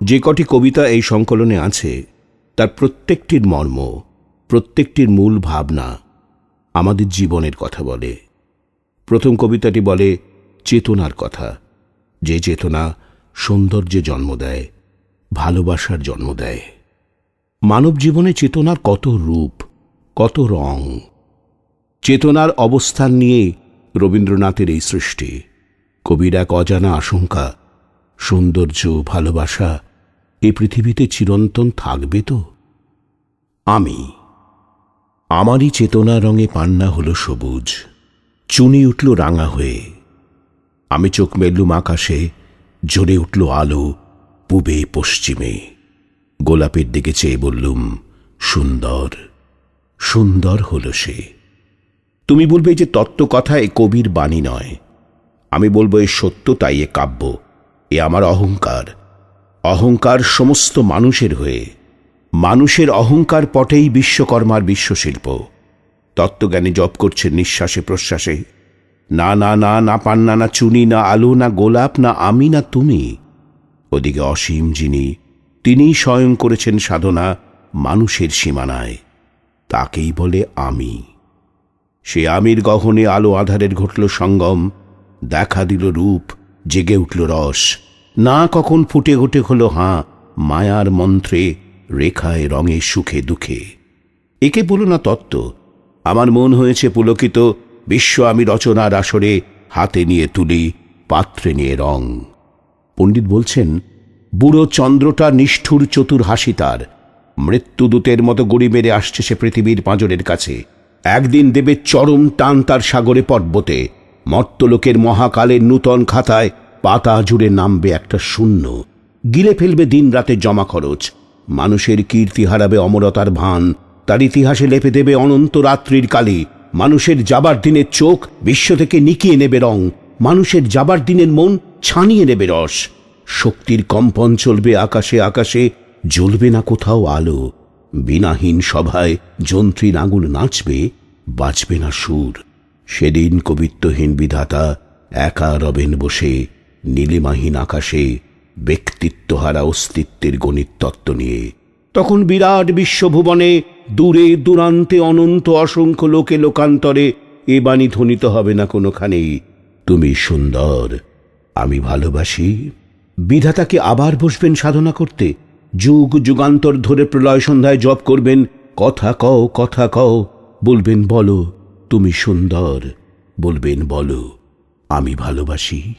যে কটি কবিতা এই সংকলনে আছে তার প্রত্যেকটির মর্ম, প্রত্যেকটির মূল ভাবনা আমাদের জীবনের কথা বলে। প্রথম কবিতাটি বলে চেতনার কথা, যে চেতনা সৌন্দর্যে জন্ম দেয়, ভালোবাসার জন্ম দেয়। মানব জীবনে চেতনার কত রূপ, কত রং। চেতনার অবস্থান নিয়ে রবীন্দ্রনাথের এই সৃষ্টি। কবির এক অজানা আশঙ্কা, সৌন্দর্য, ভালোবাসা এই পৃথিবীতে চিরন্তন থাকবে তো? আমারই চেতনা রঙে পান্না হলো সবুজ, চুনি উঠল রাঙা হয়ে। আমি চোখ মেললুম আকাশে, জ্বলে উঠল আলো পূবে পশ্চিমে। গোলাপের দিকে চেয়ে বললুম সুন্দর, সুন্দর হল সে। তুমি বলবে যে তত্ত্বকথা এ কবির বাণী নয়। আমি বলবো এ সত্য, তাই এ কাব্য। এ আমার অহংকার, অহংকার সমস্ত মানুষের হয়ে। মানুষের অহংকার পটেই বিশ্বকর্মার বিশ্বশিল্প। তত্ত্বজ্ঞানী জপ করছেন নিঃশ্বাসে প্রশ্বাসে। না না না, না পান্না, না চুনি, না আলো, না গোলাপ, না আমি, না তুমি। ওদিকে অসীম যিনি, তিনিই স্বয়ং করেছেন সাধনা মানুষের সীমানায়। তাকেই বলে আমি। সে আমির গহনে আলো আধারের ঘটল সঙ্গম। দেখা দিল রূপ, জেগে উঠল রস। না কখন ফুটে ওঠে হলো হাঁ, মায়ার মন্ত্রে, রেখায়, রঙে, সুখে দুঃখে। একে বলো না তত্ত্ব। আমার মন হয়েছে পুলকিত, বিশ্ব আমি রচনার আসরে হাতে নিয়ে তুলি, পাত্রে নিয়ে রং। পণ্ডিত বলছেন বুড়ো চন্দ্রটা নিষ্ঠুর চতুর হাসি তার। মৃত্যুদূতের মতো গুড়ি মেরে আসছে সে পৃথিবীর পাঁজরের কাছে। একদিন দেবে চরম টান তার সাগরে পর্বতে। মর্তলোকের মহাকালের নূতন খাতায় পাতা জুড়ে নামবে একটা শূন্য। গিলে ফেলবে দিন রাতে জমা খরচ। মানুষের কীর্তি হারাবে অমরতার ভান। তার ইতিহাসে লেপে দেবে অনন্ত রাত্রির কালি। মানুষের যাবার দিনের চোখ বিশ্ব থেকে নিকিয়ে নেবে রং। মানুষের যাবার দিনের মন ছানিয়ে নেবে রস। শক্তির কম্পন চলবে আকাশে আকাশে, জ্বলবে না কোথাও আলো। বিনাহীন সভায় যন্ত্রীর আঙুল নাচবে, বাজবে না সুর। সেদিন কবিত্বহীন বিধাতা একা রবেন বসে নীলিমাহীন আকাশে, ব্যক্তিত্বহারা অস্তিত্বের গণিত তত্ত্ব নিয়ে। তখন বিরাট বিশ্বভুবনে দূরে দূরান্তে অনন্ত অসংখ্য লোকে লোকান্তরে এ বাণী ধ্বনিত হবে না কোনোখানেই, তুমি সুন্দর, আমি ভালোবাসি। বিধাতাকে আবার বসবেন সাধনা করতে। যুগ যুগান্তর ধরে প্রলয় সন্ধ্যায় জপ করবেন, কথা কও, কথা কও। বলবেন বলো তুমি সুন্দর, বলবেন বলো আমি ভালোবাসি।